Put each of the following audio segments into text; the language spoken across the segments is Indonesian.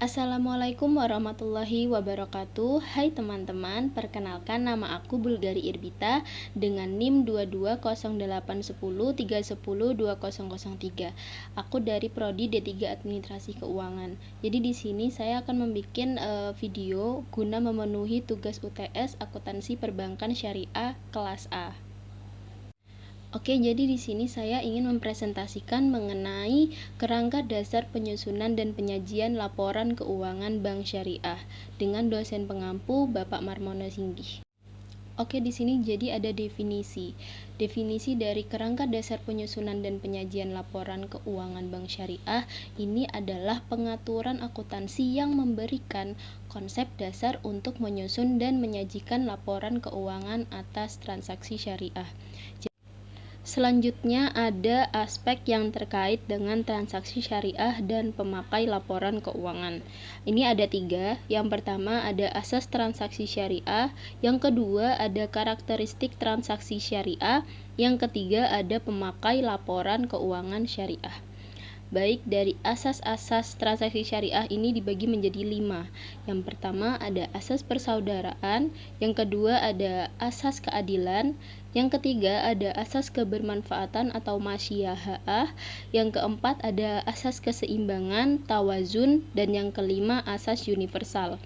Assalamualaikum warahmatullahi wabarakatuh. Hai teman-teman, perkenalkan nama aku Bulgari Irbita dengan NIM 220810310303. Aku dari Prodi D3 Administrasi Keuangan. Jadi di sini saya akan membuat video guna memenuhi tugas UTS Akuntansi Perbankan Syariah kelas A. Oke, jadi di sini saya ingin mempresentasikan mengenai kerangka dasar penyusunan dan penyajian laporan keuangan Bank Syariah dengan dosen pengampu Bapak Marmono Singgih. Oke, di sini jadi ada definisi. Definisi dari kerangka dasar penyusunan dan penyajian laporan keuangan Bank Syariah ini adalah pengaturan akuntansi yang memberikan konsep dasar untuk menyusun dan menyajikan laporan keuangan atas transaksi syariah. Selanjutnya ada aspek yang terkait dengan transaksi syariah dan pemakai laporan keuangan. Ini ada 3. Yang pertama ada asas transaksi syariah, yang kedua ada karakteristik transaksi syariah, yang ketiga ada pemakai laporan keuangan syariah. Baik, dari asas-asas transaksi syariah ini dibagi menjadi 5. Yang pertama ada asas persaudaraan, yang kedua ada asas keadilan, yang ketiga ada asas kebermanfaatan atau masyiahah, yang keempat ada asas keseimbangan, tawazun, dan yang kelima asas universal.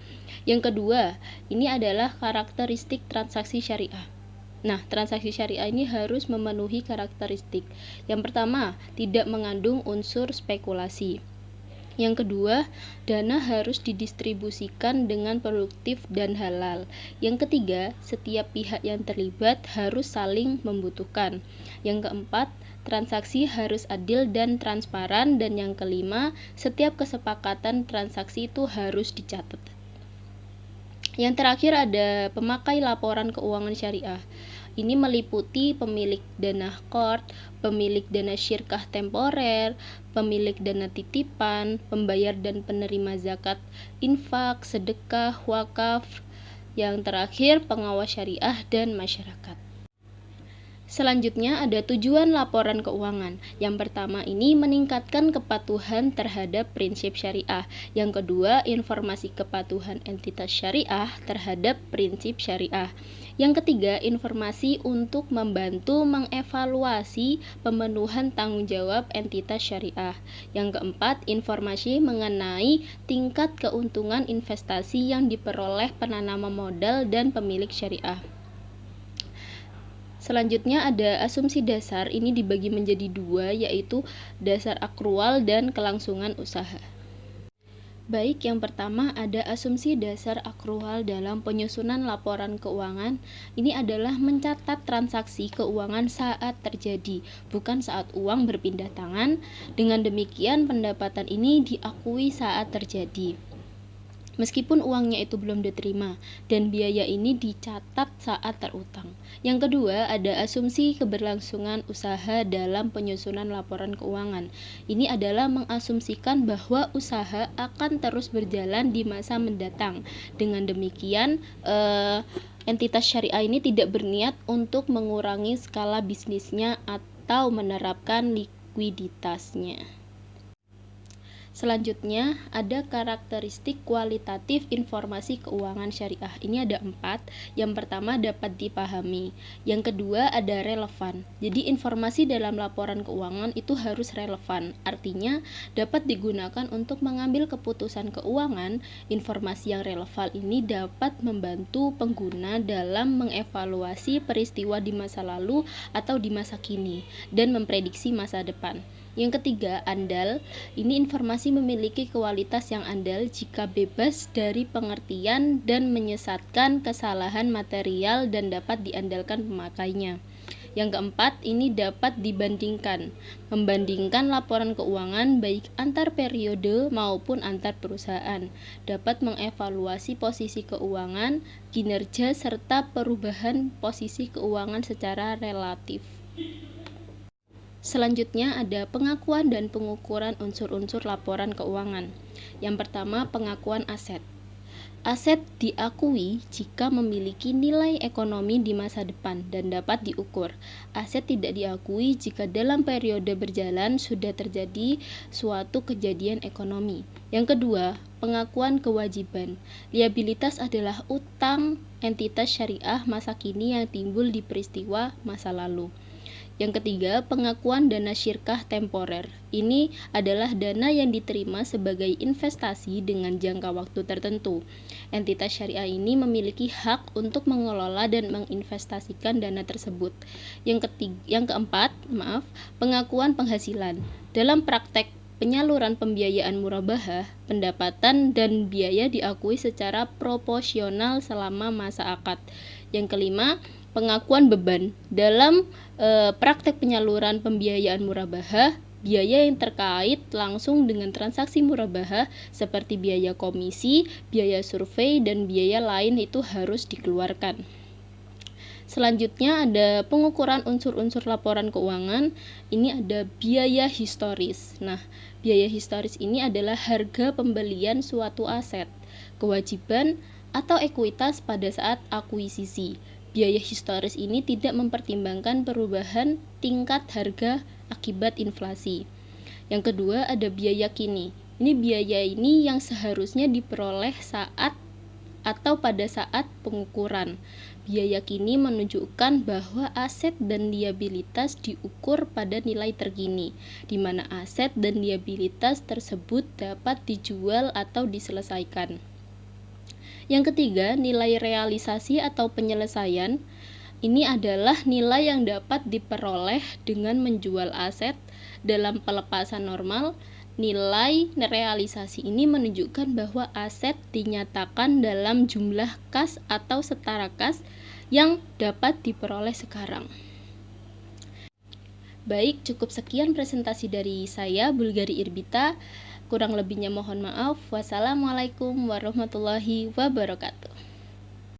Yang kedua, ini adalah karakteristik transaksi syariah. Nah, transaksi syariah ini harus memenuhi karakteristik. Yang pertama, tidak mengandung unsur spekulasi. Yang kedua, dana harus didistribusikan dengan produktif dan halal. Yang ketiga, setiap pihak yang terlibat harus saling membutuhkan. Yang keempat, transaksi harus adil dan transparan. Dan yang kelima, setiap kesepakatan transaksi itu harus dicatat. Yang terakhir ada pemakai laporan keuangan syariah. Ini meliputi pemilik dana qard, pemilik dana syirkah temporer, pemilik dana titipan, pembayar dan penerima zakat, infak, sedekah, wakaf. Yang terakhir pengawas syariah dan masyarakat. Selanjutnya ada tujuan laporan keuangan. Yang pertama ini meningkatkan kepatuhan terhadap prinsip syariah. Yang kedua, informasi kepatuhan entitas syariah terhadap prinsip syariah. Yang ketiga, informasi untuk membantu mengevaluasi pemenuhan tanggung jawab entitas syariah. Yang keempat, informasi mengenai tingkat keuntungan investasi yang diperoleh penanam modal dan pemilik syariah. Selanjutnya ada asumsi dasar, ini dibagi menjadi 2, yaitu dasar akrual dan kelangsungan usaha. Baik, yang pertama ada asumsi dasar akrual dalam penyusunan laporan keuangan. Ini adalah mencatat transaksi keuangan saat terjadi, bukan saat uang berpindah tangan. Dengan demikian, pendapatan ini diakui saat terjadi, meskipun uangnya itu belum diterima, dan biaya ini dicatat saat terutang. Yang kedua, ada asumsi keberlangsungan usaha dalam penyusunan laporan keuangan. Ini adalah mengasumsikan bahwa usaha akan terus berjalan di masa mendatang. Dengan demikian, entitas syariah ini tidak berniat untuk mengurangi skala bisnisnya atau menerapkan likuiditasnya. Selanjutnya, ada karakteristik kualitatif informasi keuangan syariah. Ini ada 4. Yang pertama dapat dipahami. Yang kedua ada relevan. Jadi informasi dalam laporan keuangan itu harus relevan. Artinya dapat digunakan untuk mengambil keputusan keuangan. Informasi yang relevan ini dapat membantu pengguna dalam mengevaluasi peristiwa di masa lalu atau di masa kini dan memprediksi masa depan. Yang ketiga, andal. Ini informasi memiliki kualitas yang andal jika bebas dari pengertian dan menyesatkan kesalahan material dan dapat diandalkan pemakainya. Yang keempat, ini dapat dibandingkan. Membandingkan laporan keuangan baik antar periode maupun antar perusahaan. Dapat mengevaluasi posisi keuangan, kinerja, serta perubahan posisi keuangan secara relatif. Selanjutnya ada pengakuan dan pengukuran unsur-unsur laporan keuangan. Yang pertama, pengakuan aset. Aset diakui jika memiliki nilai ekonomi di masa depan dan dapat diukur. Aset tidak diakui jika dalam periode berjalan sudah terjadi suatu kejadian ekonomi. Yang kedua, pengakuan kewajiban. Liabilitas adalah utang entitas syariah masa kini yang timbul di peristiwa masa lalu. Yang ketiga, pengakuan dana syirkah temporer. Ini adalah dana yang diterima sebagai investasi dengan jangka waktu tertentu. Entitas syariah ini memiliki hak untuk mengelola dan menginvestasikan dana tersebut. Yang keempat, pengakuan penghasilan. Dalam praktek penyaluran pembiayaan murabahah, pendapatan dan biaya diakui secara proporsional selama masa akad. Yang kelima, pengakuan beban. Dalam praktek penyaluran pembiayaan murabahah, biaya yang terkait langsung dengan transaksi murabahah seperti biaya komisi, biaya survei, dan biaya lain itu harus dikeluarkan. Selanjutnya ada pengukuran unsur-unsur laporan keuangan. Ini ada biaya historis. Nah, biaya historis ini adalah harga pembelian suatu aset, kewajiban, atau ekuitas pada saat akuisisi. Biaya historis ini tidak mempertimbangkan perubahan tingkat harga akibat inflasi. Yang kedua ada biaya kini. Biaya ini yang seharusnya diperoleh saat atau pada saat pengukuran. Biaya kini menunjukkan bahwa aset dan liabilitas diukur pada nilai terkini, di mana aset dan liabilitas tersebut dapat dijual atau diselesaikan. Yang ketiga, nilai realisasi atau penyelesaian. Ini adalah nilai yang dapat diperoleh dengan menjual aset dalam pelepasan normal. Nilai realisasi ini menunjukkan bahwa aset dinyatakan dalam jumlah kas atau setara kas yang dapat diperoleh sekarang. Baik, cukup sekian presentasi dari saya, Bulgari Irbita. Kurang lebihnya mohon maaf. Wassalamualaikum warahmatullahi wabarakatuh.